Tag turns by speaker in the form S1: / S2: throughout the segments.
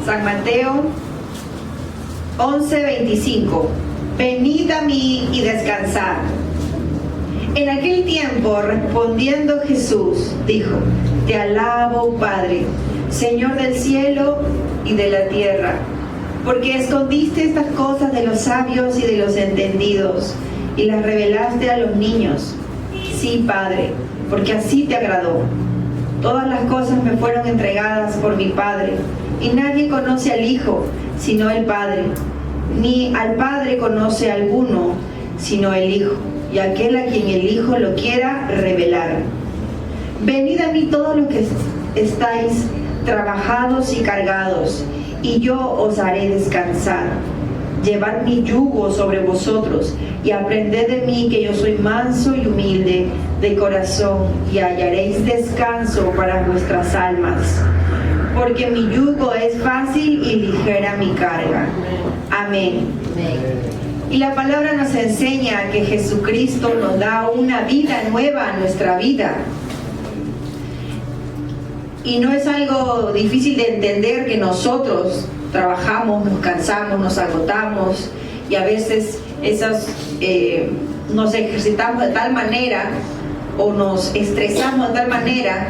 S1: San Mateo 11:25. Venid a mí y descansad. En aquel tiempo, respondiendo Jesús, dijo: Te alabo, Padre, Señor del cielo y de la tierra, porque escondiste estas cosas de los sabios y de los entendidos, y las revelaste a los niños. Sí, Padre, porque así te agradó. Todas las cosas me fueron entregadas por mi Padre, y nadie conoce al Hijo, sino el Padre, ni al Padre conoce alguno, sino el Hijo, y aquel a quien el Hijo lo quiera revelar. Venid a mí todos los que estáis trabajados y cargados, y yo os haré descansar. Llevad mi yugo sobre vosotros, y aprended de mí, que yo soy manso y humilde de corazón, y hallaréis descanso para vuestras almas. Porque mi yugo es fácil y ligera mi carga. Amén. Y la palabra nos enseña que Jesucristo nos da una vida nueva a nuestra vida. Y no es algo difícil de entender que nosotros trabajamos, nos cansamos, nos agotamos, y a veces nos ejercitamos de tal manera o nos estresamos de tal manera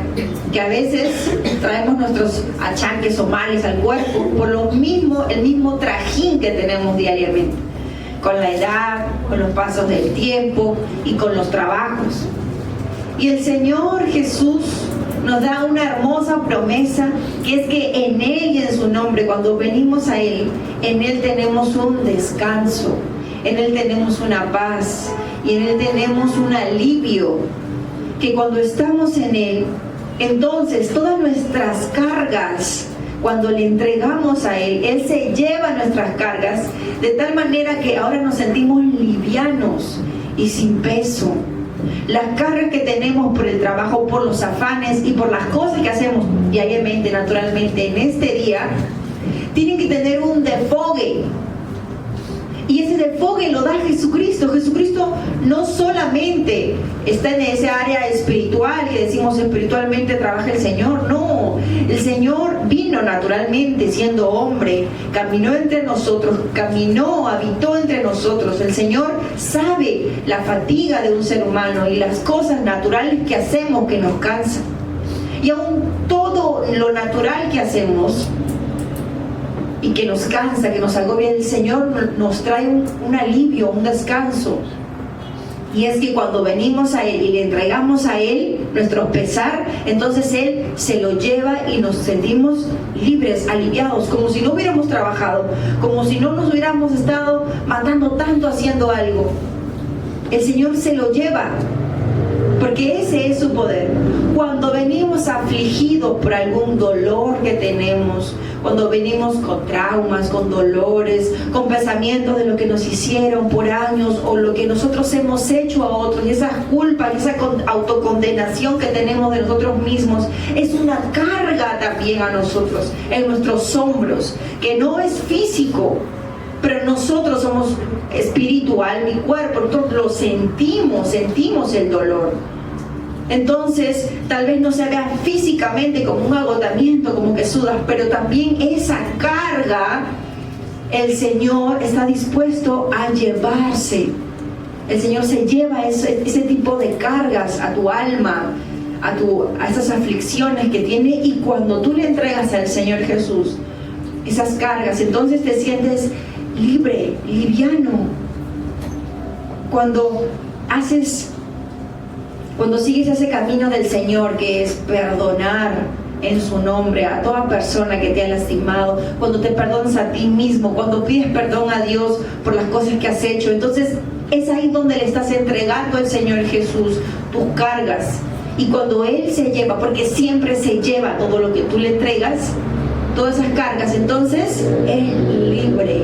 S1: que a veces traemos nuestros achaques o males al cuerpo por el mismo trajín que tenemos diariamente, con la edad, con los pasos del tiempo y con los trabajos. Y el Señor Jesús nos da una hermosa promesa, que es que en Él y en su nombre, cuando venimos a Él, en Él tenemos un descanso, en Él tenemos una paz y en Él tenemos un alivio, que cuando estamos en Él, entonces todas nuestras cargas, cuando le entregamos a Él, Él se lleva nuestras cargas de tal manera que ahora nos sentimos livianos y sin peso. Las cargas que tenemos por el trabajo, por los afanes y por las cosas que hacemos diariamente, naturalmente, en este día, tienen que tener un desfogue. Y ese desfogue lo da Jesucristo. Jesucristo no solamente está en esa área espiritual, que decimos espiritualmente trabaja el Señor. No, el Señor vino naturalmente siendo hombre, caminó entre nosotros, habitó entre nosotros. El Señor sabe la fatiga de un ser humano y las cosas naturales que hacemos que nos cansan. Y aún todo lo natural que hacemos y que nos cansa, que nos agobia, el Señor nos trae un alivio, un descanso. Y es que cuando venimos a Él y le entregamos a Él nuestro pesar, entonces Él se lo lleva y nos sentimos libres, aliviados, como si no hubiéramos trabajado, como si no nos hubiéramos estado matando tanto haciendo algo. El Señor se lo lleva, porque ese es su poder. Cuando venimos afligidos por algún dolor que tenemos, cuando venimos con traumas, con dolores, con pensamientos de lo que nos hicieron por años o lo que nosotros hemos hecho a otros, y esa culpa y esa autocondenación que tenemos de nosotros mismos, es una carga también a nosotros, en nuestros hombros, que no es físico, pero nosotros somos espiritual, mi cuerpo, nosotros lo sentimos el dolor. Entonces, tal vez no se haga físicamente como un agotamiento, como que sudas, pero también esa carga, el Señor está dispuesto a llevarse. El Señor se lleva ese tipo de cargas a tu alma, a esas aflicciones que tiene, y cuando tú le entregas al Señor Jesús esas cargas, entonces te sientes libre, liviano. Cuando sigues ese camino del Señor, que es perdonar en su nombre a toda persona que te ha lastimado, cuando te perdonas a ti mismo, cuando pides perdón a Dios por las cosas que has hecho, entonces es ahí donde le estás entregando al Señor Jesús tus cargas. Y cuando Él se lleva, porque siempre se lleva todo lo que tú le entregas, todas esas cargas, entonces es libre.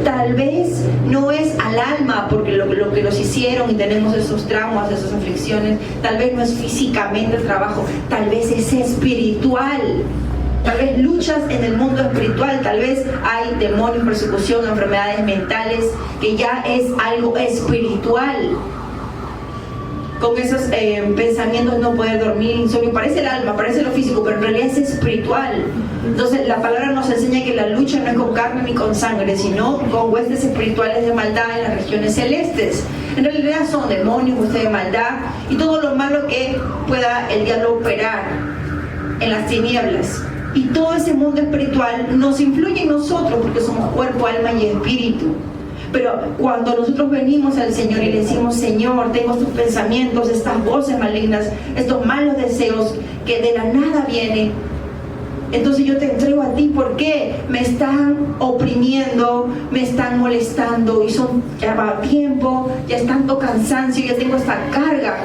S1: Tal vez no es al alma, porque lo que nos hicieron y tenemos esos traumas, esas aflicciones, tal vez no es físicamente el trabajo, tal vez es espiritual. Tal vez luchas en el mundo espiritual, tal vez hay demonios, persecución, enfermedades mentales, que ya es algo espiritual. Con esos pensamientos, no poder dormir, insomnio, parece el alma, parece lo físico, pero en realidad es espiritual. Entonces la palabra nos enseña que la lucha no es con carne ni con sangre, sino con huestes espirituales de maldad en las regiones celestes. En realidad son demonios, huestes de maldad y todo lo malo que pueda el diablo operar en las tinieblas. Y todo ese mundo espiritual nos influye en nosotros porque somos cuerpo, alma y espíritu. Pero cuando nosotros venimos al Señor y le decimos: Señor, tengo estos pensamientos, estas voces malignas, estos malos deseos que de la nada vienen, entonces yo te entrego a ti porque me están oprimiendo, me están molestando y ya va tiempo, ya es tanto cansancio, ya tengo esta carga.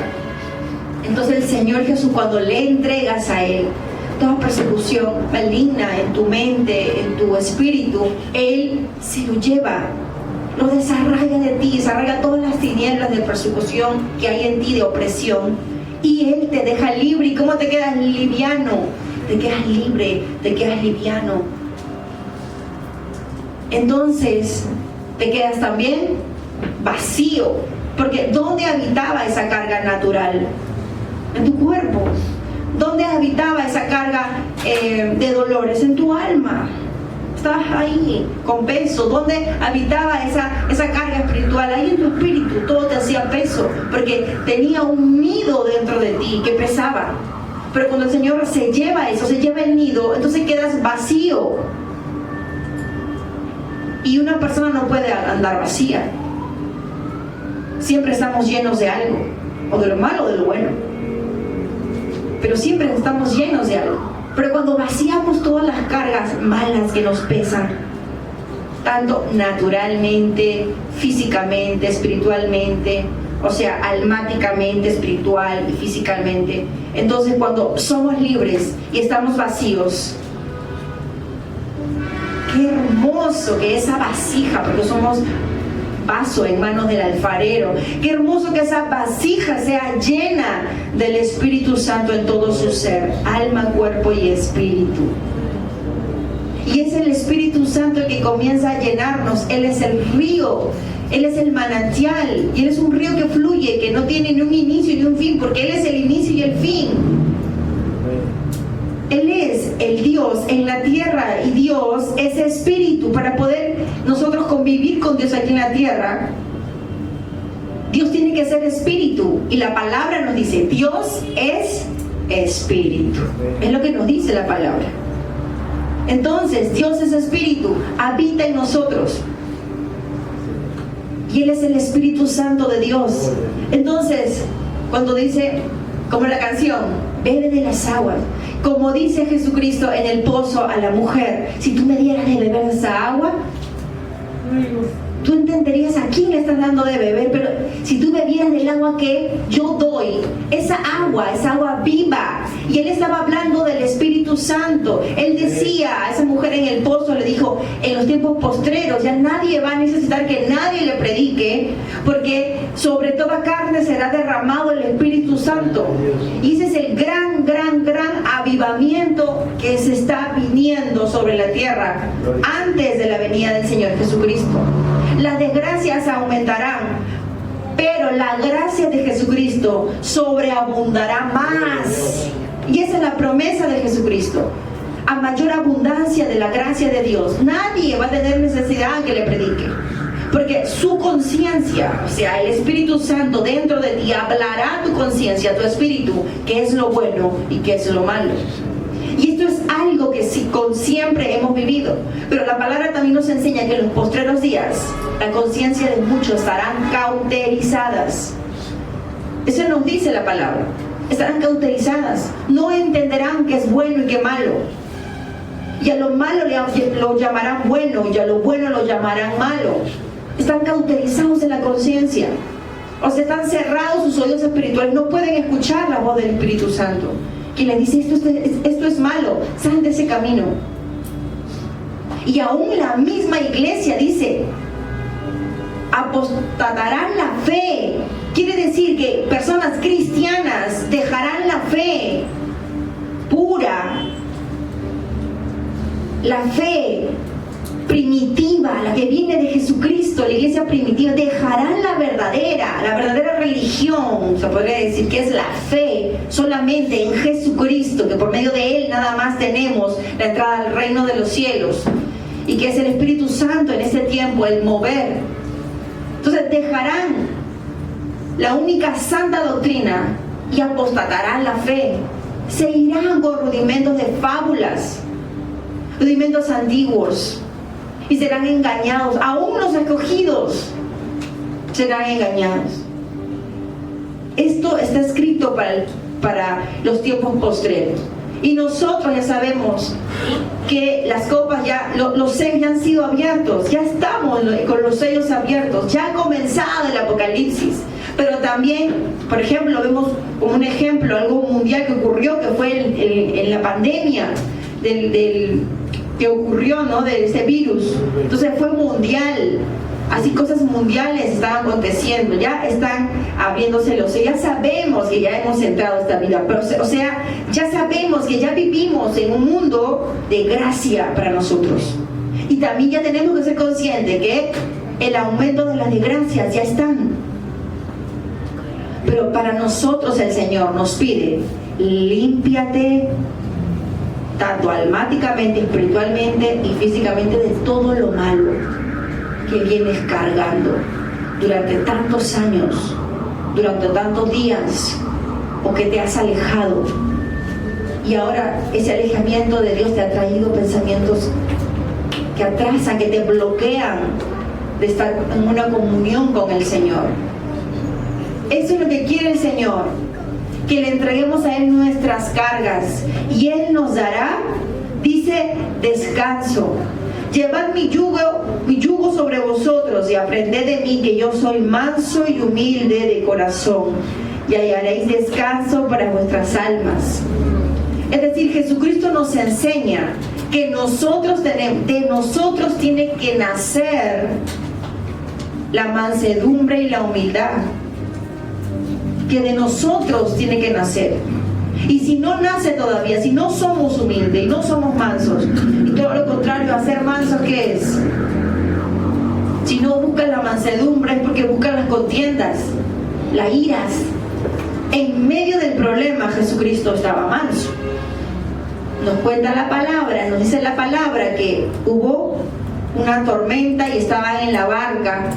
S1: Entonces el Señor Jesús, cuando le entregas a Él toda persecución maligna en tu mente, en tu espíritu, Él se lo lleva, lo desarraiga de ti, desarraiga todas las tinieblas de persecución que hay en ti, de opresión, y Él te deja libre. ¿Y cómo te quedas liviano? Te quedas libre, te quedas liviano. Entonces te quedas también vacío, porque ¿dónde habitaba esa carga natural? En tu cuerpo. ¿Dónde habitaba esa carga de dolores? En tu alma. Estabas ahí con peso. ¿Dónde habitaba esa carga espiritual? Ahí en tu espíritu. Todo te hacía peso, porque tenía un nido dentro de ti que pesaba. Pero cuando el Señor se lleva eso, se lleva el nido, entonces quedas vacío. Y una persona no puede andar vacía. Siempre estamos llenos de algo, o de lo malo o de lo bueno. Pero siempre estamos llenos de algo. Pero cuando vaciamos todas las cargas malas que nos pesan, tanto naturalmente, físicamente, espiritualmente, o sea, almáticamente, espiritual y físicamente, entonces cuando somos libres y estamos vacíos, qué hermoso que esa vasija, porque somos vaso en manos del alfarero, qué hermoso que esa vasija sea llena del Espíritu Santo en todo su ser, alma, cuerpo y espíritu. Y es el Espíritu Santo el que comienza a llenarnos. Él es el río, Él es el manantial, y Él es un río que fluye, que no tiene ni un inicio ni un fin, porque Él es el inicio y el fin. Él es el Dios en la tierra, y Dios es espíritu. Para poder nosotros convivir con Dios aquí en la tierra, Dios tiene que ser espíritu, y la palabra nos dice: Dios es espíritu. Es lo que nos dice la palabra. Entonces Dios es espíritu, habita en nosotros, y Él es el Espíritu Santo de Dios. Entonces, cuando dice, como la canción, bebe de las aguas, como dice Jesucristo en el pozo a la mujer: si tú me dieras de beber esa agua, tú entenderías a quién le estás dando de beber. Pero si tú bebieras del agua que yo doy, esa agua viva. Y Él estaba hablando del Espíritu Santo. Él decía a esa mujer en el pozo, le dijo: en los tiempos postreros ya nadie va a necesitar que nadie le predique, porque sobre toda carne será derramado el Espíritu Santo. Y ese es el gran avivamiento que se está viniendo sobre la tierra antes de la venida del Señor Jesucristo. Las desgracias aumentarán, pero la gracia de Jesucristo sobreabundará más. Y esa es la promesa de Jesucristo. A mayor abundancia de la gracia de Dios, nadie va a tener necesidad que le predique, porque su conciencia, o sea, el Espíritu Santo dentro de ti, hablará a tu conciencia, a tu espíritu, qué es lo bueno y qué es lo malo. Y esto es algo que siempre hemos vivido. Pero la palabra también nos enseña que en los postreros días la conciencia de muchos estarán cauterizadas. Eso nos dice la palabra. Estarán cauterizadas. No entenderán qué es bueno y qué malo. Y a lo malo lo llamarán bueno, y a lo bueno lo llamarán malo. Están cauterizados en la conciencia. O sea, están cerrados sus oídos espirituales. No pueden escuchar la voz del Espíritu Santo, que les dice: esto es malo, sal de ese camino. Y aún la misma iglesia dice: apostatarán la fe. Quiere decir que personas cristianas dejarán la fe pura, la fe primitiva, la que viene de Jesucristo, la iglesia primitiva, dejarán la verdadera religión, se podría decir que es la fe solamente en Jesucristo, que por medio de Él nada más tenemos la entrada al reino de los cielos, y que es el Espíritu Santo en ese tiempo, el mover. Entonces dejarán la única santa doctrina y apostatarán la fe. Se irán con rudimentos de fábulas, rudimentos antiguos, y serán engañados. Aún los escogidos serán engañados. Esto está escrito para los tiempos postreros. Y nosotros ya sabemos que las copas los sellos ya han sido abiertos. Ya estamos con los sellos abiertos. Ya ha comenzado el Apocalipsis. Pero también, por ejemplo, vemos como un ejemplo algo mundial que ocurrió, que fue en la pandemia que ocurrió, ¿no?, de ese virus. Entonces fue mundial. Así cosas mundiales están aconteciendo, ya están abriéndose los sellos. Ya sabemos que ya hemos entrado a esta vida, pero ya sabemos que ya vivimos en un mundo de gracia para nosotros. Y también ya tenemos que ser conscientes que el aumento de las desgracias ya están. Pero para nosotros el Señor nos pide: límpiate tanto almáticamente, espiritualmente y físicamente de todo lo malo que vienes cargando durante tantos años, durante tantos días, o que te has alejado. Y ahora ese alejamiento de Dios te ha traído pensamientos que atrasan, que te bloquean de estar en una comunión con el Señor. Eso es lo que quiere el Señor, que le entreguemos a Él nuestras cargas, y Él nos dará, dice, descanso. Llevad mi yugo sobre vosotros y aprended de mí, que yo soy manso y humilde de corazón, y hallaréis descanso para vuestras almas. Es decir, Jesucristo nos enseña que de nosotros tiene que nacer la mansedumbre y la humildad, que de nosotros tiene que nacer. Y si no nace todavía, si no somos humildes y no somos mansos, y todo lo contrario, hacer mansos, ¿qué es? Si no buscan la mansedumbre es porque buscan las contiendas, las iras. En medio del problema Jesucristo estaba manso. Nos cuenta la palabra, nos dice la palabra que hubo una tormenta y estaban en la barca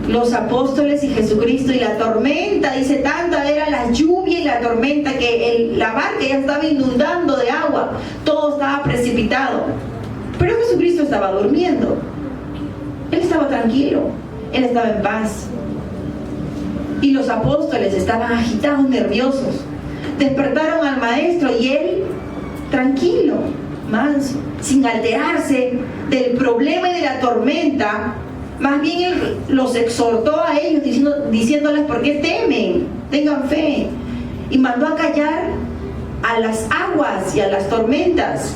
S1: los apóstoles y Jesucristo, y la tormenta, dice, tanta era la lluvia y la tormenta que la barca ya estaba inundando de agua, todo estaba precipitado. Pero Jesucristo estaba durmiendo, Él estaba tranquilo, Él estaba en paz. Y los apóstoles estaban agitados, nerviosos. Despertaron al maestro y Él, tranquilo, manso, sin alterarse del problema y de la tormenta. Más bien Él los exhortó a ellos diciéndoles: ¿por qué temen? Tengan fe. Y mandó a callar a las aguas y a las tormentas.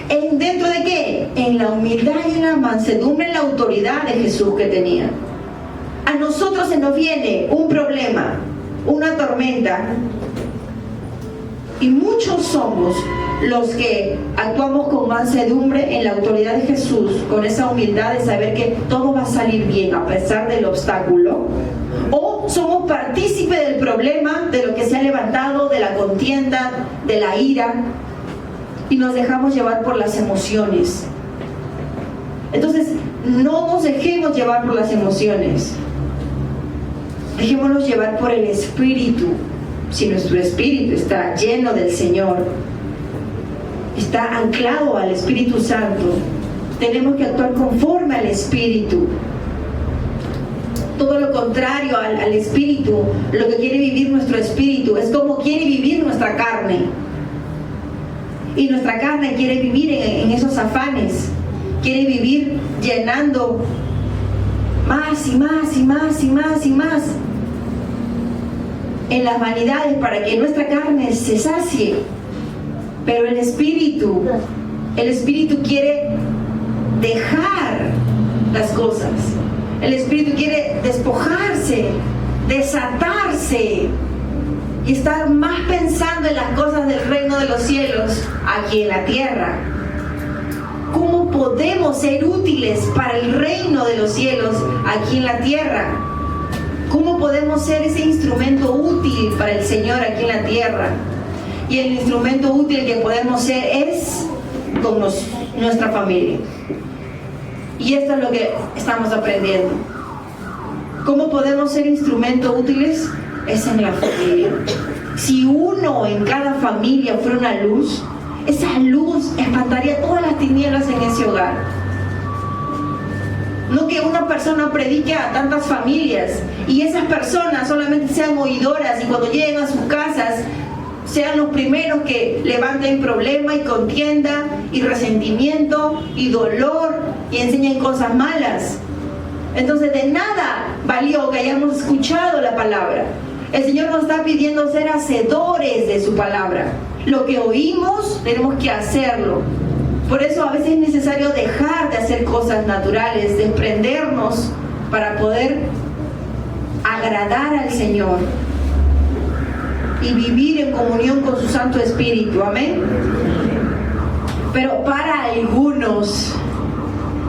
S1: ¿Dentro de qué? En la humildad y en la mansedumbre, en la autoridad de Jesús que tenía. A nosotros se nos viene un problema, una tormenta, y muchos somos los que actuamos con mansedumbre en la autoridad de Jesús, con esa humildad de saber que todo va a salir bien a pesar del obstáculo, o somos partícipes del problema, de lo que se ha levantado, de la contienda, de la ira, y nos dejamos llevar por las emociones. Entonces, no nos dejemos llevar por las emociones, dejémonos llevar por el Espíritu. Si nuestro espíritu está lleno del Señor, está anclado al Espíritu Santo, tenemos que actuar conforme al Espíritu. Todo lo contrario al Espíritu, lo que quiere vivir nuestro espíritu, es como quiere vivir nuestra carne. Y nuestra carne quiere vivir en esos afanes, quiere vivir llenando más y más y más y más y más en las vanidades para que nuestra carne se sacie. Pero el Espíritu quiere dejar las cosas. El Espíritu quiere despojarse, desatarse y estar más pensando en las cosas del reino de los cielos aquí en la tierra. cómo podemos ser útiles para el reino de los cielos aquí en la tierra. ¿Cómo podemos ser ese instrumento útil para el Señor aquí en la tierra? Y el instrumento útil que podemos ser es con nuestra familia. Y esto es lo que estamos aprendiendo. ¿Cómo podemos ser instrumentos útiles? Es en la familia. Si uno en cada familia fuera una luz, esa luz espantaría todas las tinieblas en ese hogar. No que una persona predique a tantas familias y esas personas solamente sean oidoras y cuando lleguen a sus casas sean los primeros que levanten problema y contienda y resentimiento y dolor y enseñen cosas malas. Entonces de nada valió que hayamos escuchado la palabra. El Señor nos está pidiendo ser hacedores de su palabra. Lo que oímos tenemos que hacerlo. Por eso a veces es necesario dejar de hacer cosas naturales, desprendernos para poder agradar al Señor y vivir en comunión con su Santo Espíritu. Amén. Pero para algunos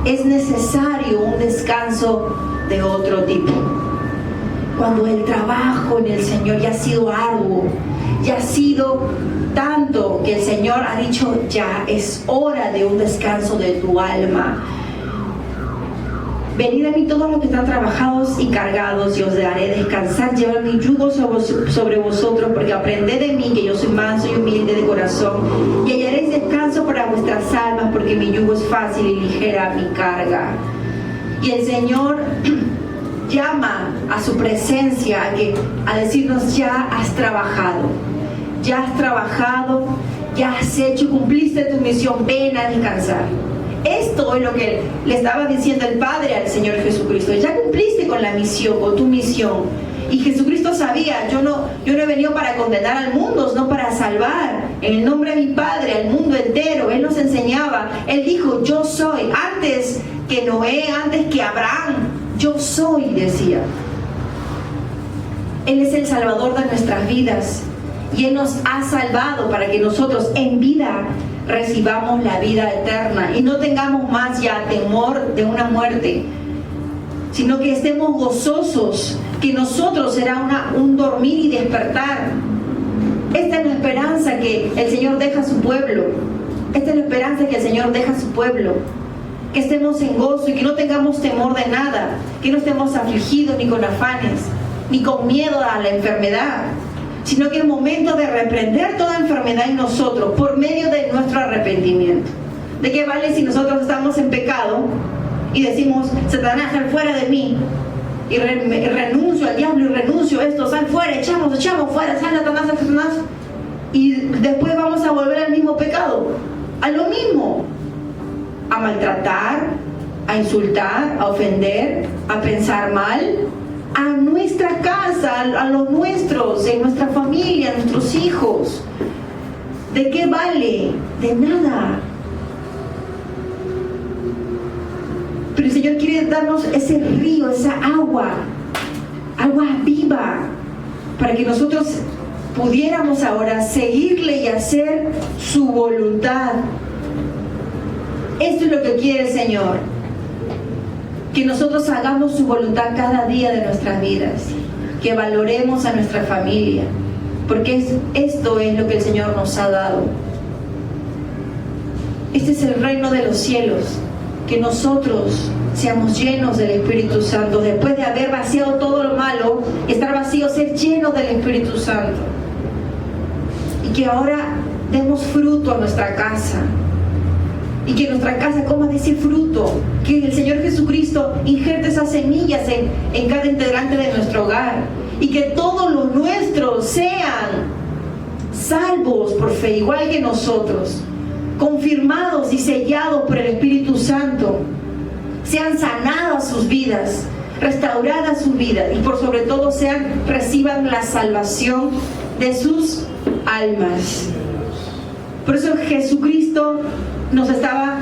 S1: es necesario un descanso de otro tipo. Cuando el trabajo en el Señor ya ha sido arduo, ya ha sido tanto que el Señor ha dicho, ya es hora de un descanso de tu alma. Venid a mí todos los que están trabajados y cargados y os haré descansar. Llevad mi yugo sobre vosotros, porque aprended de mí que yo soy manso y humilde de corazón, y hallaréis descanso para vuestras almas, porque mi yugo es fácil y ligera mi carga. Y el Señor llama a su presencia a decirnos, ya has trabajado, ya has hecho, cumpliste tu misión, ven a descansar. Esto es lo que le estaba diciendo el Padre al Señor Jesucristo. Ya cumpliste con la misión, con tu misión. Y Jesucristo sabía, yo no he venido para condenar al mundo, sino para salvar. En el nombre de mi Padre, al mundo entero. Él nos enseñaba, Él dijo, yo soy. Antes que Noé, antes que Abraham, yo soy, decía. Él es el Salvador de nuestras vidas. Y Él nos ha salvado para que nosotros en vida recibamos la vida eterna y no tengamos más ya temor de una muerte, sino que estemos gozosos, que nosotros será un dormir y despertar. Esta es la esperanza que el Señor deja a su pueblo. Esta es la esperanza que el Señor deja a su pueblo. Que estemos en gozo y que no tengamos temor de nada, que no estemos afligidos ni con afanes, ni con miedo a la enfermedad, sino que es momento de reprender toda enfermedad en nosotros por medio de nuestro arrepentimiento. ¿De qué vale si nosotros estamos en pecado y decimos, Satanás, sal fuera de mí, y renuncio al diablo y renuncio a esto, sal fuera, echamos fuera, sal Satanás, y después vamos a volver al mismo pecado, a lo mismo, a maltratar, a insultar, a ofender, a pensar mal a nuestra casa, a los nuestros, en nuestra familia, a nuestros hijos? ¿De qué vale? De nada. Pero el Señor quiere darnos ese río, esa agua viva, para que nosotros pudiéramos ahora seguirle y hacer su voluntad. Esto es lo que quiere el Señor, que nosotros hagamos su voluntad cada día de nuestras vidas, que valoremos a nuestra familia, porque esto es lo que el Señor nos ha dado. Este es el reino de los cielos, que nosotros seamos llenos del Espíritu Santo, después de haber vaciado todo lo malo, estar vacío, ser llenos del Espíritu Santo, y que ahora demos fruto a nuestra casa, y que nuestra casa coma de ese fruto, que el Señor Jesucristo injerte esas semillas en cada integrante de nuestro hogar, y que todos los nuestros sean salvos por fe, igual que nosotros, confirmados y sellados por el Espíritu Santo, sean sanadas sus vidas, restauradas sus vidas, y por sobre todo reciban la salvación de sus almas. Por eso Jesucristo nos estaba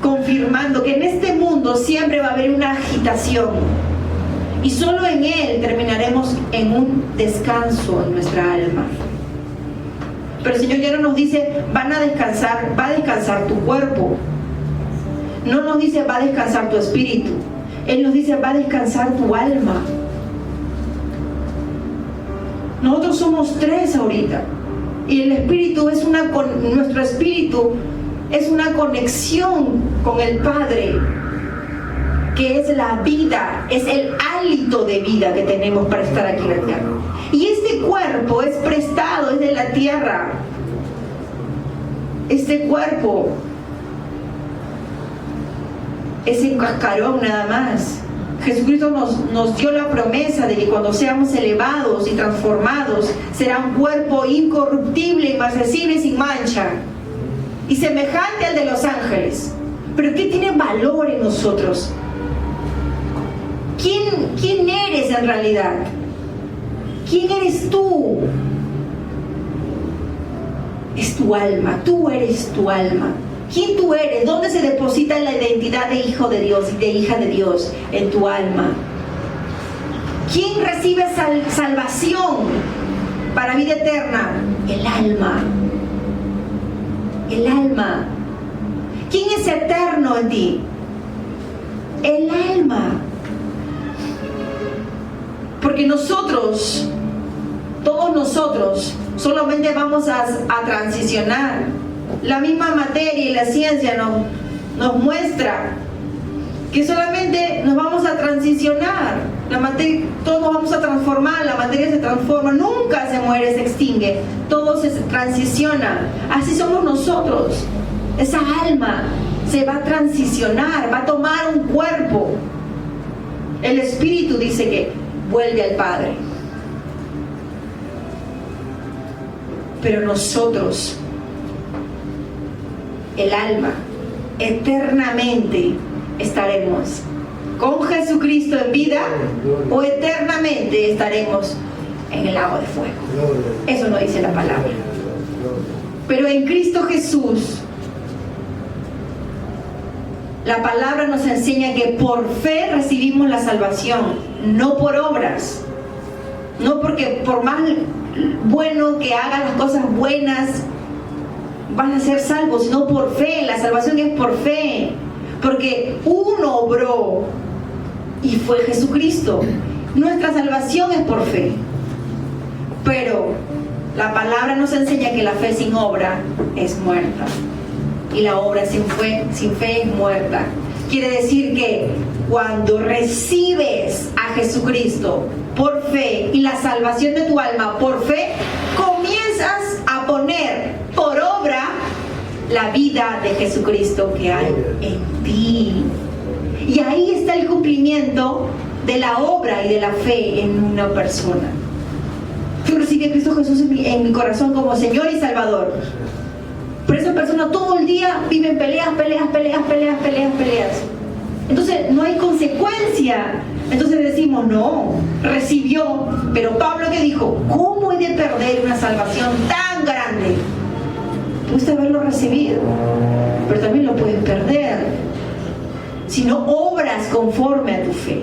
S1: confirmando que en este mundo siempre va a haber una agitación, y solo en Él terminaremos en un descanso en nuestra alma. Pero el Señor ya no nos dice, van a descansar, va a descansar tu cuerpo, no nos dice va a descansar tu espíritu. Él nos dice va a descansar tu alma. Nosotros somos 3 ahorita. Y el espíritu es nuestro espíritu es una conexión con el Padre, que es la vida, es el hálito de vida que tenemos para estar aquí en la tierra. Y este cuerpo es prestado, es de la tierra. Este cuerpo es el cascarón nada más. Jesucristo nos dio la promesa de que cuando seamos elevados y transformados, será un cuerpo incorruptible, inmarcesible, sin mancha y semejante al de los ángeles. Pero ¿qué tiene valor en nosotros? ¿Quién eres en realidad? ¿Quién eres tú? Es tu alma, tú eres tu alma. ¿Quién tú eres? ¿Dónde se deposita la identidad de hijo de Dios y de hija de Dios? En tu alma. ¿Quién recibe salvación para vida eterna? El alma. El alma. ¿Quién es eterno en ti? El alma. Porque nosotros, todos nosotros, solamente vamos a transicionar. La misma materia y la ciencia nos muestra que solamente nos vamos a transicionar. La materia, todos nos vamos a transformar, la materia se transforma, nunca se muere, se extingue, todo se transiciona. Así somos nosotros. Esa alma se va a transicionar, va a tomar un cuerpo. El espíritu dice que vuelve al Padre. Pero nosotros, el alma, eternamente estaremos con Jesucristo en vida o eternamente estaremos en el lago de fuego. Eso no dice la palabra. Pero en Cristo Jesús, la palabra nos enseña que por fe recibimos la salvación, no por obras. No porque por más bueno que hagas las cosas buenas van a ser salvos, sino por fe. La salvación es por fe, porque uno obró y fue Jesucristo. Nuestra salvación es por fe, pero la palabra nos enseña que la fe sin obra es muerta, y la obra sin fe es muerta. Quiere decir que cuando recibes a Jesucristo por fe y la salvación de tu alma por fe, comienzas a poner por obra la vida de Jesucristo que hay en ti. Y ahí está el cumplimiento de la obra y de la fe en una persona. Yo recibí a Cristo Jesús en mi corazón como Señor y Salvador. Pero esa persona todo el día vive en peleas. Entonces no hay consecuencia. Entonces decimos, no, recibió. Pero Pablo, ¿qué dijo? ¿Cómo he de perder una salvación tan grande? Pudiste haberlo recibido, pero también lo puedes perder si no obras conforme a tu fe.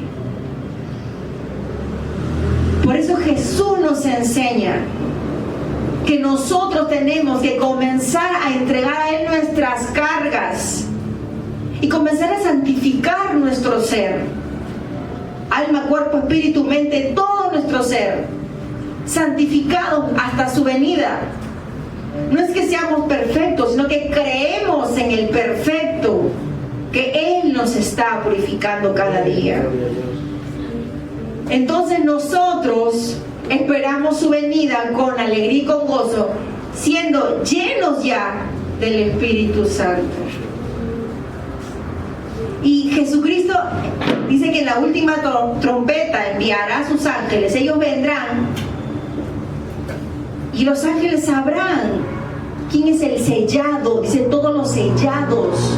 S1: Por eso Jesús nos enseña que nosotros tenemos que comenzar a entregar a Él nuestras cargas y comenzar a santificar nuestro ser, alma, cuerpo, espíritu, mente, todo nuestro ser, santificados hasta su venida. No es que seamos perfectos, sino que creemos en el perfecto, que Él nos está purificando cada día. Entonces nosotros esperamos su venida con alegría y con gozo, siendo llenos ya del Espíritu Santo. Y Jesucristo dice que en la última trompeta enviará a sus ángeles. Ellos vendrán y los ángeles sabrán quién es el sellado. Dice, todos los sellados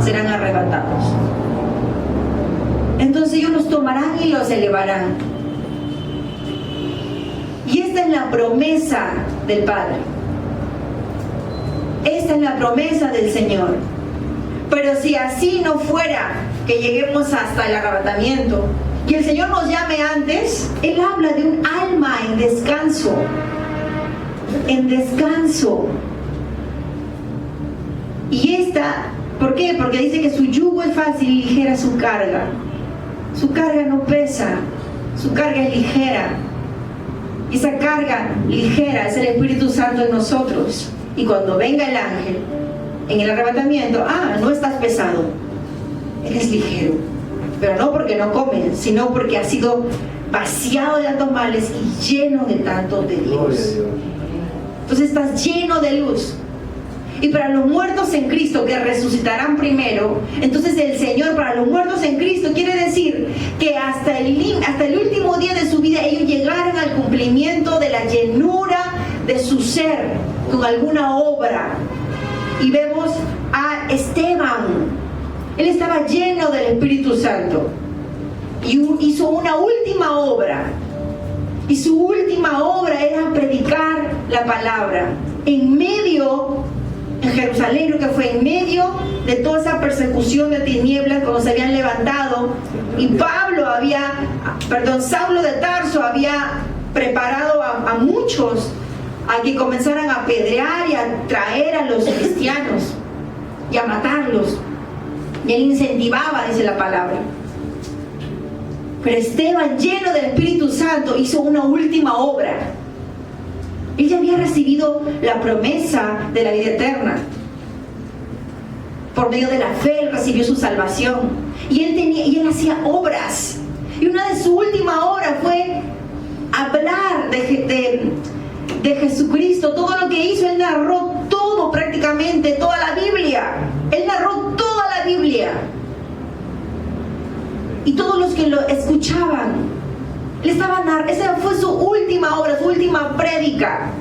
S1: serán arrebatados. Entonces ellos los tomarán y los elevarán. Y esta es la promesa del Padre. Esta es la promesa del Señor. Pero si así no fuera, que lleguemos hasta el arrebatamiento, que el Señor nos llame antes, Él habla de un alma en descanso. En descanso. Y esta ¿Por qué? Porque dice que su yugo es fácil y ligera su carga. Su carga no pesa, su carga es ligera. Y esa carga ligera es el Espíritu Santo en nosotros. Y cuando venga el ángel, en el arrebatamiento, no estás pesado, eres ligero. Pero no porque no comes, sino porque has sido vaciado de tantos males y lleno de tantos de Dios. Entonces estás lleno de luz. Y para los muertos en Cristo, que resucitarán primero, entonces el Señor, para los muertos en Cristo, quiere decir que hasta el último día de su vida ellos llegaran al cumplimiento de la llenura de su ser con alguna obra. Y vemos a Esteban. Él estaba lleno del Espíritu Santo y hizo una última obra. Y su última obra era predicar la palabra en Jerusalén, que fue en medio de toda esa persecución de tinieblas cuando se habían levantado. Y Saulo de Tarso había preparado a muchos a que comenzaran a apedrear y a traer a los cristianos y a matarlos. Y él incentivaba, dice la palabra. Pero Esteban, lleno del Espíritu Santo, hizo una última obra. Él ya había recibido la promesa de la vida eterna. Por medio de la fe, él recibió su salvación. Y él hacía obras. Y una de sus últimas obras fue hablar de Jesucristo. Todo lo que hizo, él narró todo, prácticamente toda la Biblia. Él narró toda la Biblia. Y todos los que lo escuchaban, esa fue su última obra, su última prédica.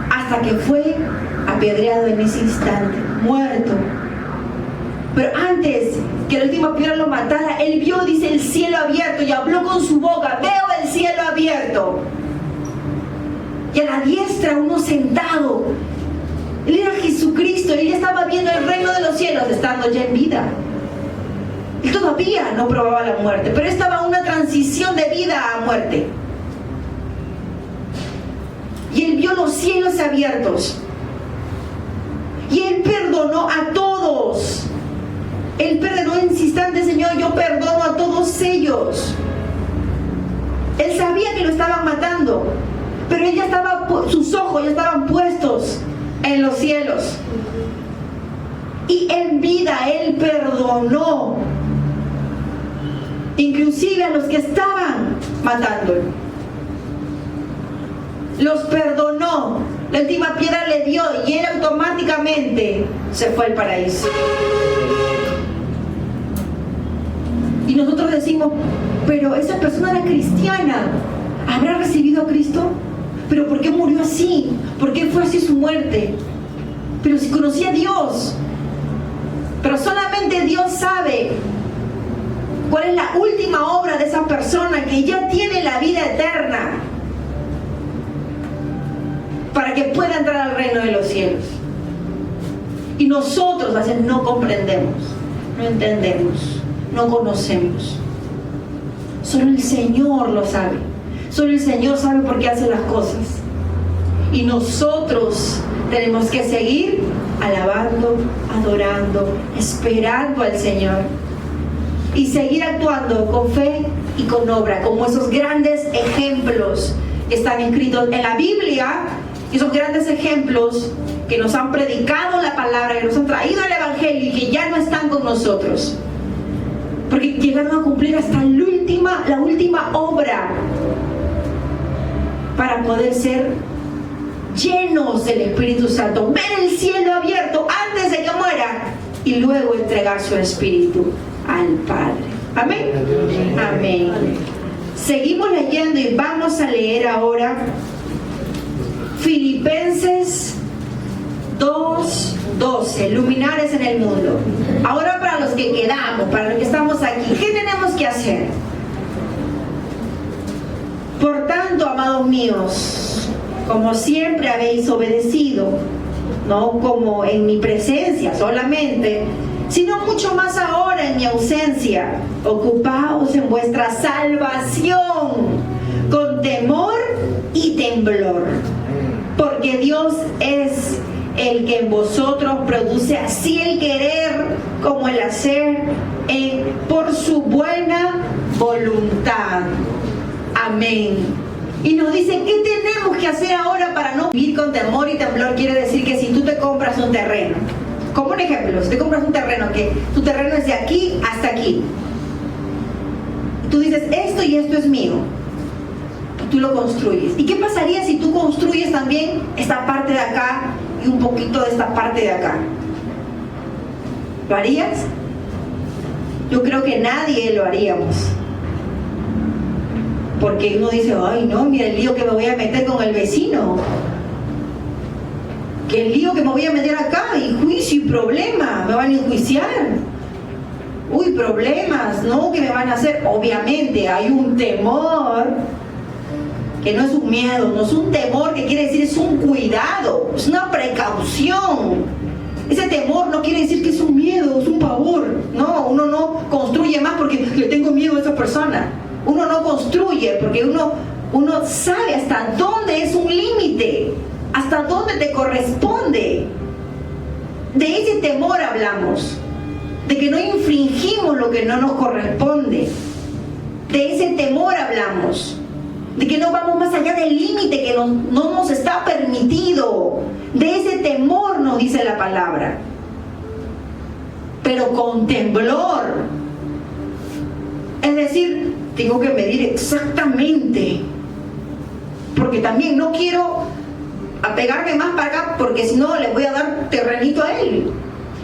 S1: Hasta que fue apedreado en ese instante, muerto. Pero antes que la última piedra lo matara, él vio, dice, el cielo abierto y habló con su boca: veo el cielo abierto. Y a la diestra uno sentado. Él era Jesucristo, y él estaba viendo el reino de los cielos estando ya en vida. Él todavía no probaba la muerte, pero estaba en una transición de vida a muerte. Y él vio los cielos abiertos. Y él perdonó a todos. Él perdonó en ese instante: Señor, yo perdono a todos ellos. Él sabía que lo estaban matando, pero sus ojos ya estaban puestos en los cielos. Y en vida él perdonó, inclusive a los que estaban matándolo. Los perdonó. La última piedra le dio y él automáticamente se fue al paraíso. Y nosotros decimos: pero esa persona era cristiana, ¿habrá recibido a Cristo? ¿Pero por qué murió así? ¿Por qué fue así su muerte? Pero si conocía a Dios. Pero solamente Dios sabe cuál es la última obra de esa persona que ya tiene la vida eterna, para que pueda entrar al reino de los cielos. Y nosotros a veces no comprendemos, no entendemos, no conocemos. Solo el Señor lo sabe. Solo el Señor sabe por qué hace las cosas. Y nosotros tenemos que seguir alabando, adorando, esperando al Señor. Y seguir actuando con fe y con obra, como esos grandes ejemplos que están escritos en la Biblia. Esos grandes ejemplos que nos han predicado la palabra, que nos han traído el Evangelio y que ya no están con nosotros. Porque llegaron a cumplir hasta la última obra para poder ser llenos del Espíritu Santo, ver el cielo abierto antes de que muera y luego entregar su espíritu al Padre. Amén. Amén. Seguimos leyendo y vamos a leer ahora Filipenses 2:12, luminares en el mundo. Ahora, para los que quedamos, para los que estamos aquí, ¿qué tenemos que hacer? Por tanto, amados míos, como siempre habéis obedecido, no como en mi presencia solamente, sino mucho más ahora en mi ausencia, ocupaos en vuestra salvación con temor y temblor, porque Dios es el que en vosotros produce así el querer como el hacer por su buena voluntad. Amén. Y nos dice, ¿qué tenemos que hacer ahora para no vivir con temor y temblor? Quiere decir que si tú te compras un terreno, como un ejemplo, si te compras un terreno, que tu terreno es de aquí hasta aquí, tú dices, esto y esto es mío, y tú lo construyes. ¿Y qué pasaría si tú construyes también esta parte de acá y un poquito de esta parte de acá? ¿Lo harías? Yo creo que nadie lo haríamos. Porque uno dice, ay no, mira el lío que me voy a meter con el vecino. Que el lío que me voy a meter acá, y juicio y problema, me van a enjuiciar. Uy, problemas, ¿no? ¿Qué me van a hacer? Obviamente hay un temor, que no es un miedo, no es un temor, que quiere decir es un cuidado, es una precaución. Ese temor no quiere decir que es un miedo, es un pavor. No, uno no construye más porque le tengo miedo a esa persona. Uno no construye porque uno sabe hasta dónde es un límite, hasta dónde te corresponde. De ese temor hablamos, de que no infringimos lo que no nos corresponde. De ese temor hablamos, de que no vamos más allá del límite que no nos está permitido. De ese temor nos dice la palabra. Pero con temblor. Es decir, tengo que medir exactamente, porque también no quiero apegarme más para acá, porque si no le voy a dar terrenito a él,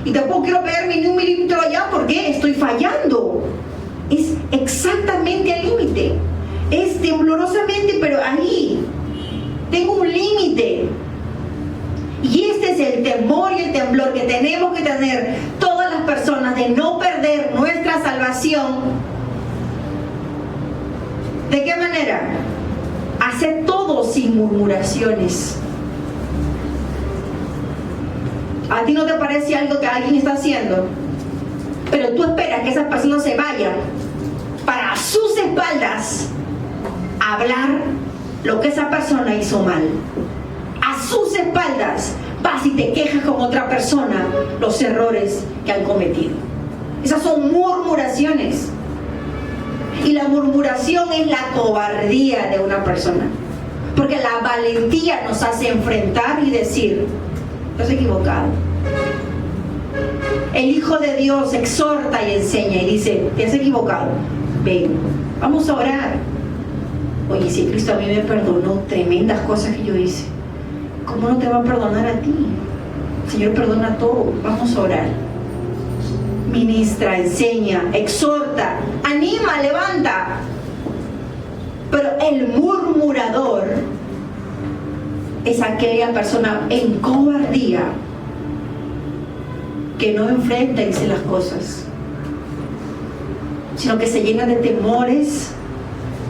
S1: y tampoco quiero pegarme ni un milímetro allá porque estoy fallando. Es exactamente el límite, es temblorosamente, pero ahí tengo un límite. Y este es el temor y el temblor que tenemos que tener todas las personas, de no perder nuestra salvación. ¿De qué manera? Hacer todo sin murmuraciones. ¿A ti no te parece algo que alguien está haciendo? Pero tú esperas que esa persona se vaya para a sus espaldas hablar lo que esa persona hizo mal. A sus espaldas vas y te quejas con otra persona los errores que han cometido. Esas son murmuraciones. Y la murmuración es la cobardía de una persona, porque la valentía nos hace enfrentar y decir, estás equivocado. El Hijo de Dios exhorta y enseña y dice, te has equivocado, ven, vamos a orar. Oye, si Cristo a mí me perdonó tremendas cosas que yo hice, ¿cómo no te va a perdonar a ti? El Señor perdona todo, vamos a orar. Ministra, enseña, exhorta, anima, levanta. Pero el murmurador es aquella persona en cobardía que no enfrenta y dice las cosas, sino que se llena de temores,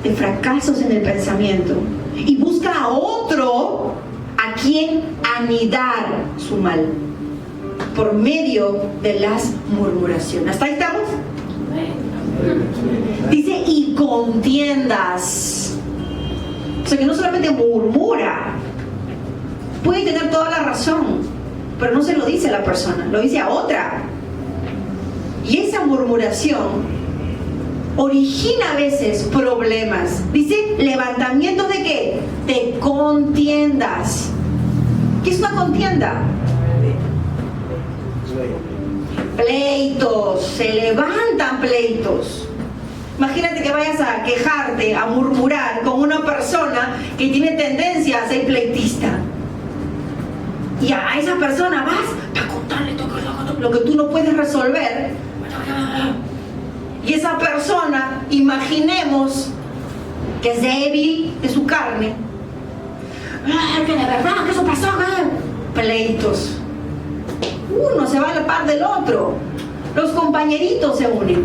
S1: de fracasos en el pensamiento, y busca a otro a quien anidar su mal por medio de las murmuraciones. ¿Hasta ahí estamos? Dice, y contiendas. O sea, que no solamente murmura, puede tener toda la razón, pero no se lo dice a la persona, lo dice a otra. Y esa murmuración origina a veces problemas. Dice, levantamientos de ¿qué? De contiendas. ¿Qué es una contienda? Pleitos, se levantan pleitos. Imagínate que vayas a quejarte, a murmurar con una persona que tiene tendencia a ser pleitista. Y a esa persona vas para contarle todo lo que tú no puedes resolver. Y esa persona, imaginemos que es débil de su carne. Que de verdad, que eso pasó, pleitos. Uno se va a la par del otro. Los compañeritos se unen.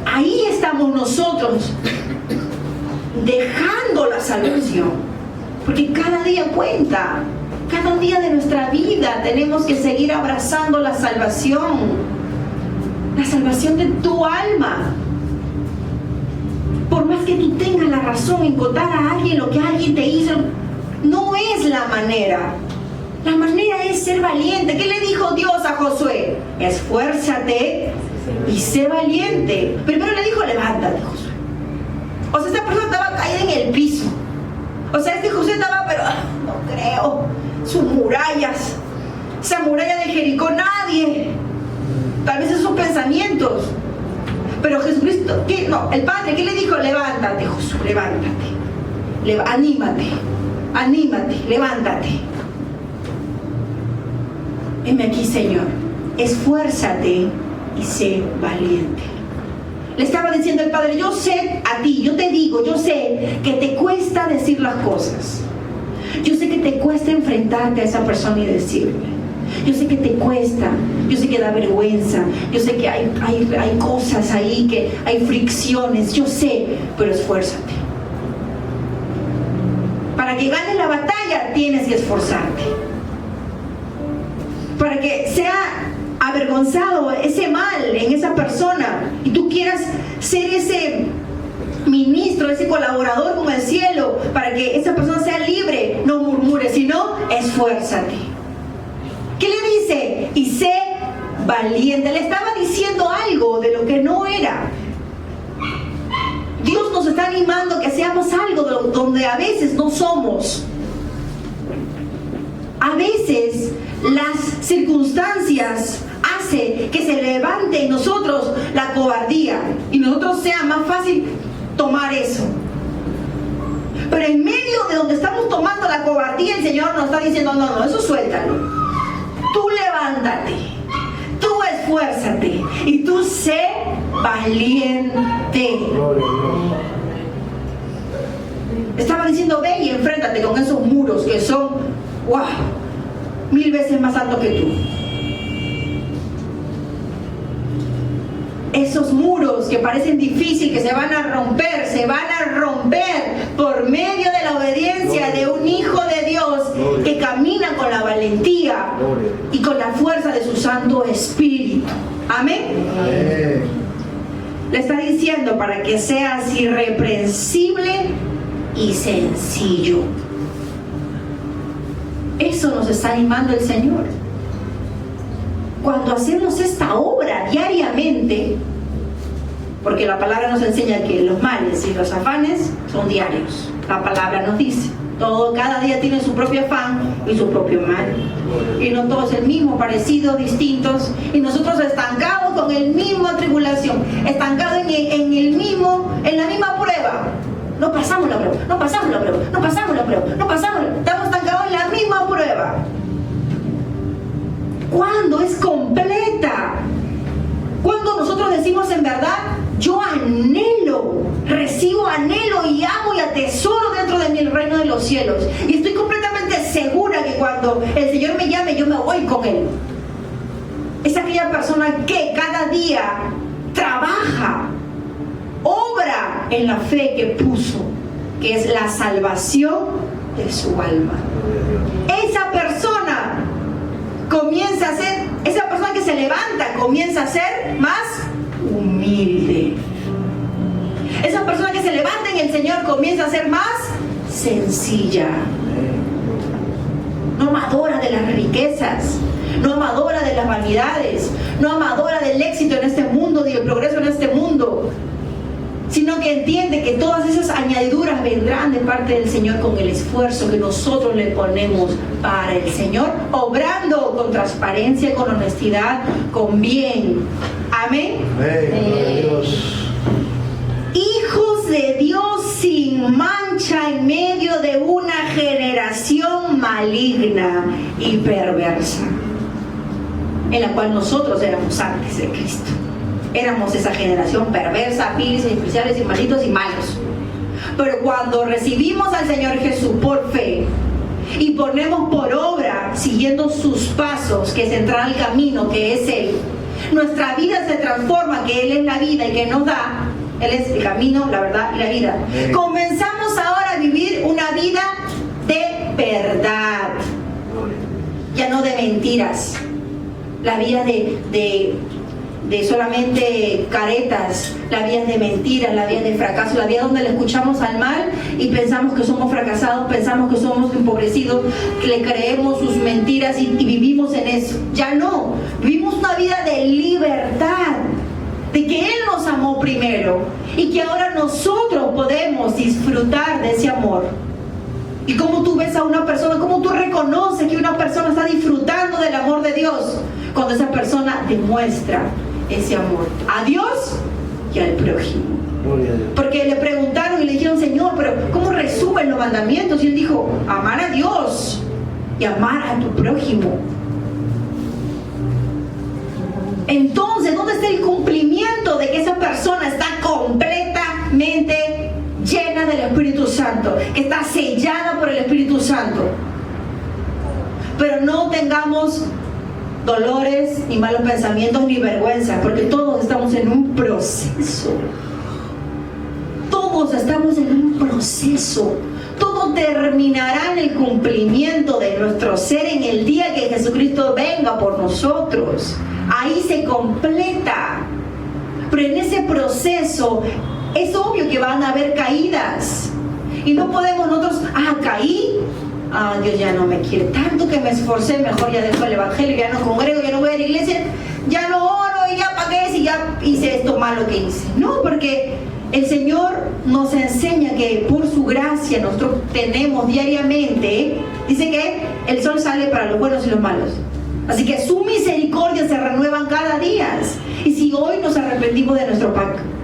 S1: Ahí estamos nosotros dejando la salvación, porque cada día cuenta. Cada día de nuestra vida tenemos que seguir abrazando la salvación de tu alma. Por más que tú tengas la razón en contar a alguien lo que alguien te hizo, no es manera? La manera es ser valiente. ¿Qué le dijo Dios a Josué? Esfuérzate y sé valiente. Primero le dijo, levántate, Josué. O sea, esta persona estaba caída en el piso. O sea, este Josué estaba, pero no creo. Sus murallas, esa muralla de Jericó, nadie. Tal vez esos pensamientos. Pero Jesucristo, ¿qué? No, el Padre, ¿qué le dijo? Levántate, Josué, levántate. Anímate, levántate. Heme aquí, Señor. Esfuérzate y sé valiente. Le estaba diciendo el Padre, yo sé a ti, yo te digo, yo sé que te cuesta decir las cosas. Yo sé que te cuesta enfrentarte a esa persona y decirle. Yo sé que te cuesta, yo sé que da vergüenza, yo sé que hay cosas ahí, que hay fricciones, yo sé, pero esfuérzate. Para que ganes la batalla tienes que esforzarte. Para que sea avergonzado ese mal en esa persona y tú quieras ser ese ministro, ese colaborador con el cielo, para que esa persona sea libre, no murmures, sino esfuérzate. ¿Qué le dice? Y sé valiente. Le estaba diciendo algo de lo que no era. Dios nos está animando que seamos algo de donde a veces no somos. A veces las circunstancias hacen que se levante en nosotros la cobardía y nosotros sea más fácil tomar eso. Pero en medio de donde estamos tomando la cobardía, el Señor nos está diciendo, no, eso suéltalo. Tú levántate, tú esfuérzate y tú sé valiente. Estaba diciendo, ve y enfréntate con esos muros que son, wow, 1000 veces más altos que tú. Esos muros que parecen difíciles, que se van a romper por medio de la obediencia de un hijo de Dios que camina con la valentía y con la fuerza de su Santo Espíritu. Amén. Le está diciendo para que seas irreprensible y sencillo. Eso nos está animando el Señor. Cuando hacemos esta obra diariamente, porque la palabra nos enseña que los males y los afanes son diarios. La palabra nos dice, cada día tiene su propio afán y su propio mal. Y no todos el mismo, parecidos, distintos. Y nosotros estancados con el mismo tribulación, estancados en la misma prueba. No pasamos la prueba. Estamos estancados en la misma prueba. Cuando es completa, cuando nosotros decimos en verdad, yo recibo anhelo y amo y atesoro dentro de mí el reino de los cielos, y estoy completamente segura que cuando el Señor me llame, yo me voy con Él. Es aquella persona que cada día trabaja, obra en la fe que puso, que es la salvación de su alma. Esa persona que se levanta comienza a ser más humilde. Esa persona que se levanta en el Señor comienza a ser más sencilla. No amadora de las riquezas, no amadora de las vanidades, no amadora del éxito en este mundo y el progreso en este mundo, sino que entiende que todas esas añadiduras vendrán de parte del Señor con el esfuerzo que nosotros le ponemos para el Señor, obrando con transparencia, con honestidad, con bien. Amén. Hijos de Dios sin mancha en medio de una generación maligna y perversa, en la cual nosotros éramos antes de Cristo. Éramos esa generación perversa, viles, especiales, y malditos y malos. Pero cuando recibimos al Señor Jesús por fe y ponemos por obra, siguiendo sus pasos, que es entrar al camino que es Él, nuestra vida se transforma, que Él es la vida y que nos da, Él es el camino, la verdad y la vida. Comenzamos ahora a vivir una vida de verdad, ya no de mentiras, la vida de de solamente caretas, la vida de mentiras, la vida de fracaso, la vida donde le escuchamos al mal y pensamos que somos fracasados, pensamos que somos empobrecidos, que le creemos sus mentiras y vivimos en eso. Ya no, vivimos una vida de libertad, de que Él nos amó primero y que ahora nosotros podemos disfrutar de ese amor. Y cómo tú ves a una persona, cómo tú reconoces que una persona está disfrutando del amor de Dios, cuando esa persona demuestra ese amor a Dios y al prójimo. Porque le preguntaron y le dijeron: Señor, pero ¿cómo resumen los mandamientos? Y Él dijo: amar a Dios y amar a tu prójimo. Entonces, ¿dónde está el cumplimiento de que esa persona está completamente llena del Espíritu Santo, que está sellada por el Espíritu Santo? Pero no tengamos dolores, ni malos pensamientos, ni vergüenza, porque todos estamos en un proceso. Todos estamos en un proceso. Todo terminará en el cumplimiento de nuestro ser en el día que Jesucristo venga por nosotros. Ahí se completa. Pero en ese proceso es obvio que van a haber caídas. Y no podemos nosotros: caí, Dios ya no me quiere, tanto que me esforcé, mejor ya dejo el evangelio, ya no congrego, ya no voy a la iglesia, ya no oro, y ya pagué, si ya hice esto malo que hice. No, porque el Señor nos enseña que por su gracia nosotros tenemos diariamente, dice que el sol sale para los buenos y los malos. Así que su misericordia se renuevan cada día. Y si hoy nos arrepentimos de nuestro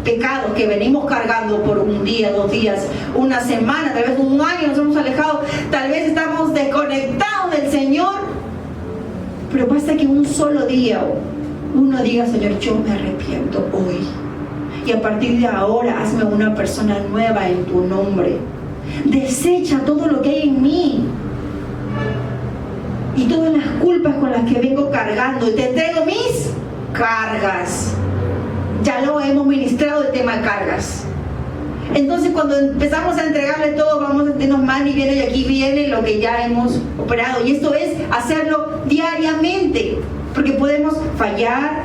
S1: pecado que venimos cargando por un día, 2 días, una semana, tal vez un año nos hemos alejado, tal vez estamos desconectados del Señor, pero basta que un solo día uno diga: Señor, yo me arrepiento hoy, y a partir de ahora hazme una persona nueva en tu nombre. Desecha todo lo que hay en mí y todas las culpas con las que vengo cargando, y te entrego mis cargas. Ya lo hemos ministrado, el tema de cargas. Entonces, cuando empezamos a entregarle todo, vamos a sentirnos mal, y aquí viene lo que ya hemos operado. Y esto es hacerlo diariamente, porque podemos fallar,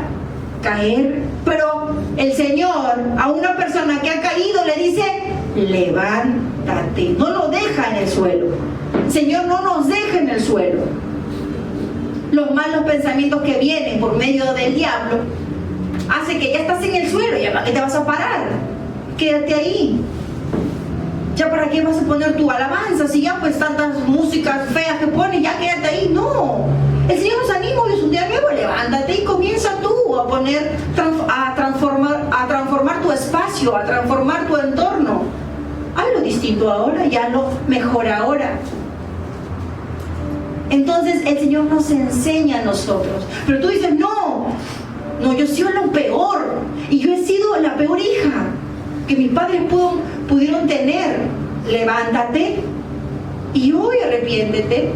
S1: caer, pero el Señor a una persona que ha caído le dice: levántate. No lo deja en el suelo. El Señor no nos deja en el suelo. Los malos pensamientos que vienen por medio del diablo hace que ya estás en el suelo. ¿Ya para qué te vas a parar? Quédate ahí. ¿Ya para qué vas a poner tu alabanza? Si ya pues tantas músicas feas que pones, ya quédate ahí. No. El Señor nos anima, hoy es un día nuevo, levántate y comienza tú a poner, a transformar tu espacio, a transformar tu entorno. Hazlo distinto ahora, ya lo mejor ahora. Entonces el Señor nos enseña a nosotros. Pero tú dices: no, yo he sido lo peor, y yo he sido la peor hija que mis padres pudieron tener. Levántate y hoy arrepiéntete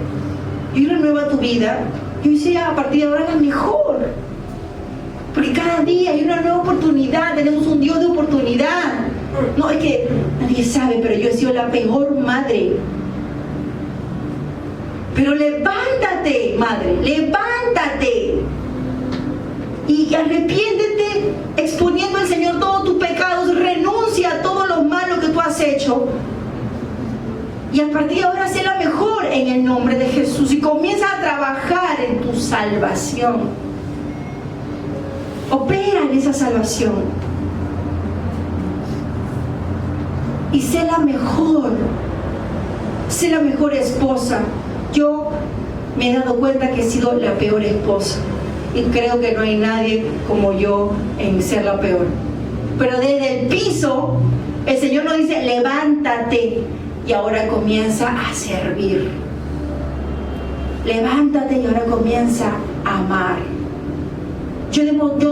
S1: y renueva tu vida, y hoy sea a partir de ahora la mejor, porque cada día hay una nueva oportunidad. Tenemos un Dios de oportunidad. No es que nadie sabe, pero yo he sido la peor madre. Pero levántate, madre, levántate y arrepiéntete, exponiendo al Señor todos tus pecados. Renuncia a todo lo malo que tú has hecho, y a partir de ahora sé la mejor en el nombre de Jesús, y comienza a trabajar en tu salvación. Opera en esa salvación y sé la mejor esposa. Yo me he dado cuenta que he sido la peor esposa, y creo que no hay nadie como yo en ser la peor. Pero desde el piso el Señor nos dice: levántate y ahora comienza a servir. Levántate y ahora comienza a amar. Yo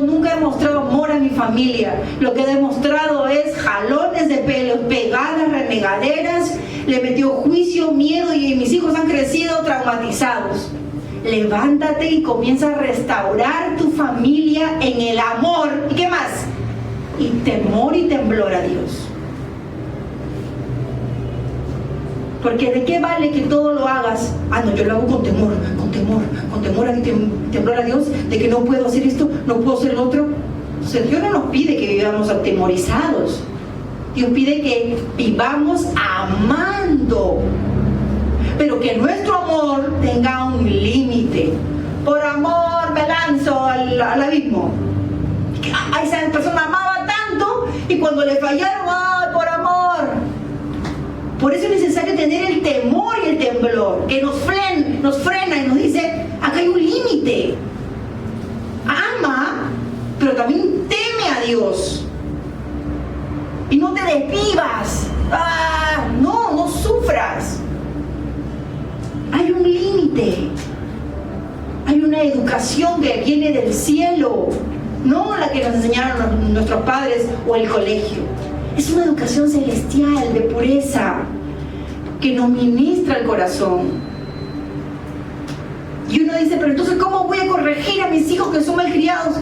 S1: nunca he mostrado amor a mi familia. Lo que he demostrado es jalones de pelos, pegadas, renegaderas. Le metió juicio, miedo, y mis hijos han crecido traumatizados. Levántate y comienza a restaurar tu familia en el amor. ¿Y qué más? Y temor y temblor a Dios. Porque ¿de qué vale que todo lo hagas? No, yo lo hago con temor a temblor a Dios, de que no puedo hacer esto, no puedo hacer lo otro. O sea, Dios no nos pide que vivamos atemorizados. Dios pide que vivamos amando, pero que nuestro amor tenga un límite. Por amor me lanzo al abismo. A esa persona amaba tanto y cuando le fallaron, ¡ay, por amor! Por eso es necesario tener el temor y el temblor, que nos frena y nos dice, acá hay un límite. Ama, pero también teme a Dios. Y no te desvivas. No sufras. Hay un límite. Hay una educación que viene del cielo, no la que nos enseñaron nuestros padres o el colegio. Es una educación celestial, de pureza, que nos ministra el corazón. Y uno dice, pero entonces, ¿cómo voy a corregir a mis hijos que son malcriados?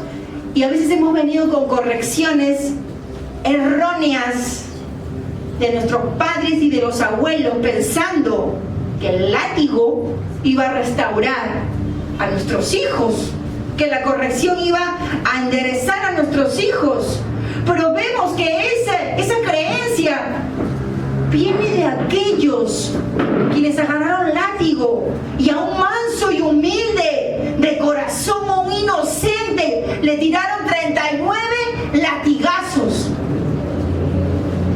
S1: Y a veces hemos venido con correcciones erróneas de nuestros padres y de los abuelos, pensando que el látigo iba a restaurar a nuestros hijos, que la corrección iba a enderezar a nuestros hijos. Pero vemos que esa creencia viene de aquellos quienes agarraron látigo y a un manso y humilde de corazón, a un inocente, le tiraron 39 latigazos.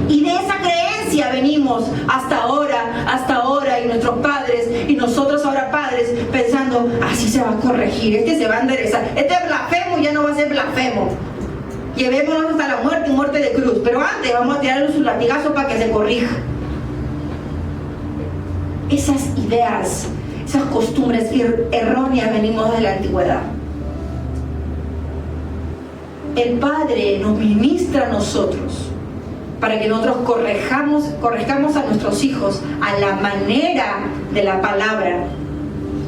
S1: Y de esa creencia venimos hasta ahora, y nuestros padres, y nosotros ahora padres, pensando, así se va a corregir, este se va a enderezar, este blasfemo ya no va a ser blasfemo. Llevémonos hasta la muerte y muerte de cruz, pero antes vamos a tirarle sus latigazos para que se corrija. Esas ideas, esas costumbres erróneas venimos de la antigüedad. El Padre nos ministra a nosotros para que nosotros corrijamos a nuestros hijos a la manera de la palabra,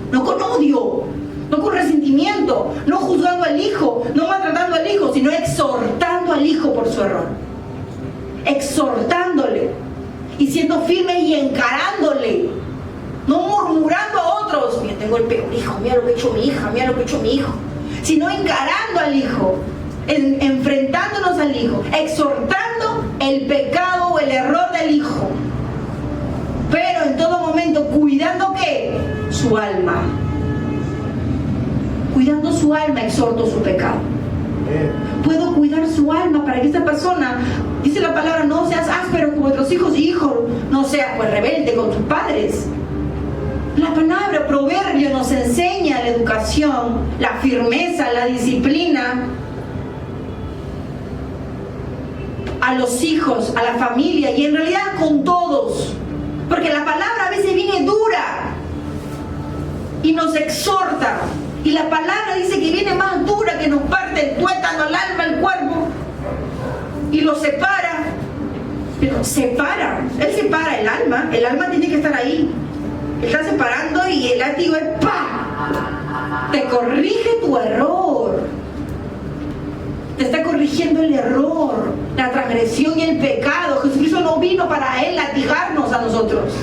S1: no con odio, no con resentimiento, no juzgando al hijo, no maltratando al hijo, sino exhortando al hijo por su error, exhortándole y siendo firme y encarándole, no murmurando a otros, mira, tengo el peor hijo, mira lo que ha hecho mi hija, mira lo que ha hecho mi hijo, sino encarando al hijo, enfrentándonos al hijo, exhortando el pecado o el error del hijo, pero en todo momento cuidando ¿qué? Su alma. Cuidando su alma, exhorto su pecado. Puedo cuidar su alma para que esta persona, dice la palabra, no seas áspero con vuestros hijos y hijos, no seas pues rebelde con tus padres. La palabra proverbio nos enseña la educación, la firmeza, la disciplina a los hijos, a la familia y en realidad con todos, porque la palabra a veces viene dura y nos exhorta, y la palabra dice que viene más dura, que nos parte el tuétano, el alma, el cuerpo y lo separa. Pero él separa el alma tiene que estar ahí, él está separando y el látigo es ¡pah! Te corrige tu error, te está corrigiendo el error, la transgresión y el pecado. Jesucristo no vino para él latigarnos a nosotros.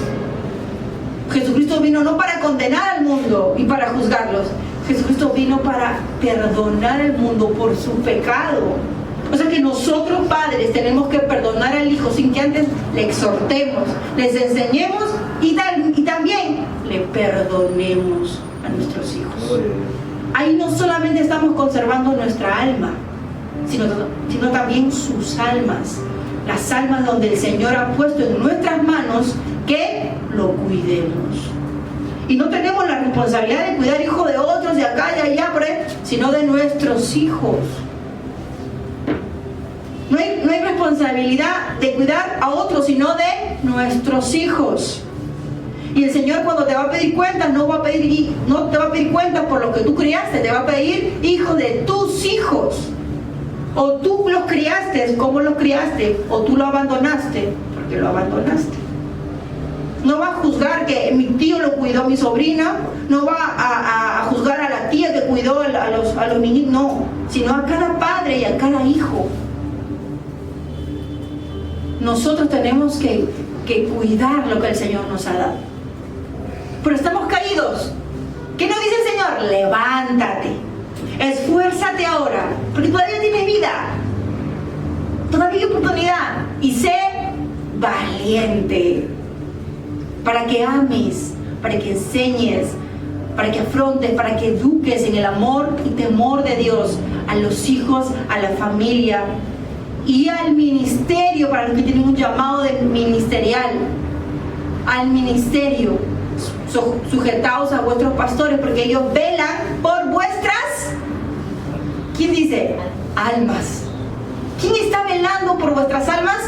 S1: Jesucristo vino no para condenar al mundo y para juzgarlos. Jesucristo vino para perdonar al mundo por su pecado. O sea que nosotros padres tenemos que perdonar al hijo sin que antes le exhortemos, les enseñemos y también le perdonemos a nuestros hijos. Ahí no solamente estamos conservando nuestra alma, sino también sus almas, las almas donde el Señor ha puesto en nuestras manos que lo cuidemos. Y no tenemos la responsabilidad de cuidar hijos de otros de acá y allá, sino de nuestros hijos. No hay responsabilidad de cuidar a otros, sino de nuestros hijos. Y el Señor cuando te va a pedir cuentas, no te va a pedir cuentas por lo que tú criaste, te va a pedir hijos de tus hijos. O tú los criaste, ¿cómo los criaste? O tú lo abandonaste, porque lo abandonaste. No va a juzgar que mi tío lo cuidó a mi sobrina, no va a juzgar a la tía que cuidó a los niños, no, sino a cada padre y a cada hijo. Nosotros tenemos que cuidar lo que el Señor nos ha dado. Pero estamos caídos. ¿Qué nos dice el Señor? Levántate, esfuérzate ahora porque todavía tienes vida, todavía hay oportunidad. Y sé valiente, para que ames, para que enseñes, para que afrontes, para que eduques en el amor y temor de Dios a los hijos, a la familia y al ministerio, para los que tienen un llamado de ministerial, al ministerio. Sujetaos a vuestros pastores, porque ellos velan por vuestras, ¿quién dice? Almas. ¿Quién está velando por vuestras almas?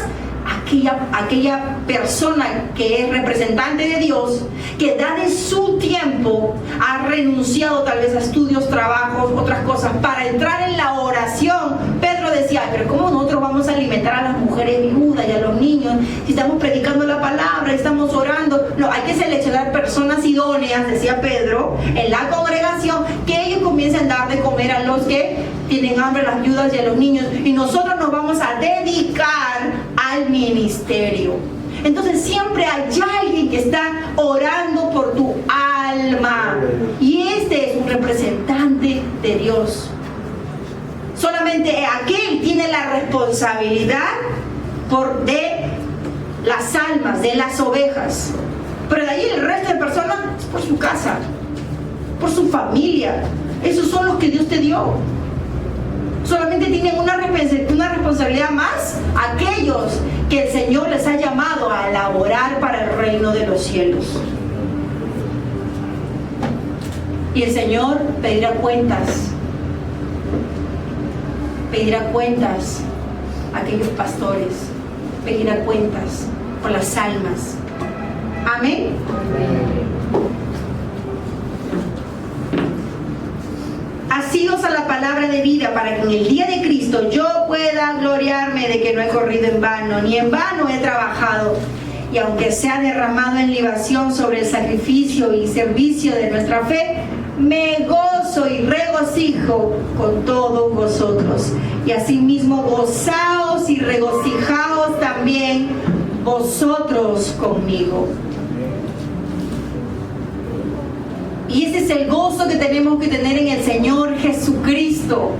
S1: Aquella persona que es representante de Dios, que da de su tiempo, ha renunciado tal vez a estudios, trabajos, otras cosas, para entrar en la oración. Pedro decía, pero ¿cómo nosotros vamos a alimentar a las mujeres viudas y a los niños si estamos predicando la palabra, estamos orando? No, hay que seleccionar personas idóneas, decía Pedro, en la congregación, que ellos comiencen a dar de comer a los que tienen hambre, a las viudas y a los niños, y nosotros nos vamos a dedicar al ministerio. Entonces siempre hay alguien que está orando por tu alma, y este es un representante de Dios. Solamente aquel tiene la responsabilidad de las almas, de las ovejas, pero de ahí el resto de personas es por su casa, por su familia. Esos son los que Dios te dio. Solamente tienen una responsabilidad más aquellos que el Señor les ha llamado a laborar para el reino de los cielos. Y el Señor pedirá cuentas a aquellos pastores, pedirá cuentas por las almas. Amén. Asidos a la palabra de vida, para que en el día de Cristo yo pueda gloriarme de que no he corrido en vano, ni en vano he trabajado. Y aunque sea derramado en libación sobre el sacrificio y servicio de nuestra fe, me gozo y regocijo con todos vosotros. Y asimismo gozaos y regocijaos también vosotros conmigo. Y ese es el gozo que tenemos que tener en el Señor Jesucristo,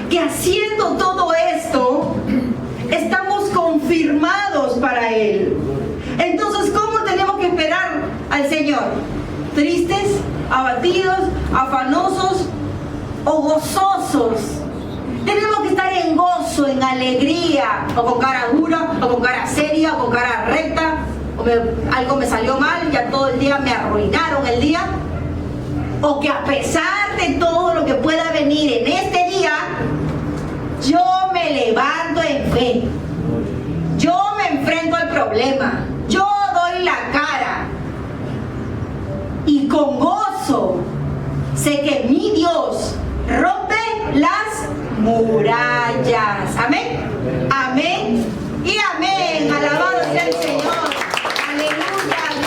S1: que haciendo todo esto, estamos confirmados para Él. Entonces, ¿cómo tenemos que esperar al Señor? ¿Tristes, abatidos, afanosos o gozosos? Tenemos que estar en gozo, en alegría, o con cara dura, o con cara seria, o con cara recta, algo me salió mal, ya todo el día me arruinaron el día. O que a pesar de todo lo que pueda venir en este día, yo me levanto en fe, yo me enfrento al problema, yo doy la cara y con gozo sé que mi Dios rompe las murallas. Amén, amén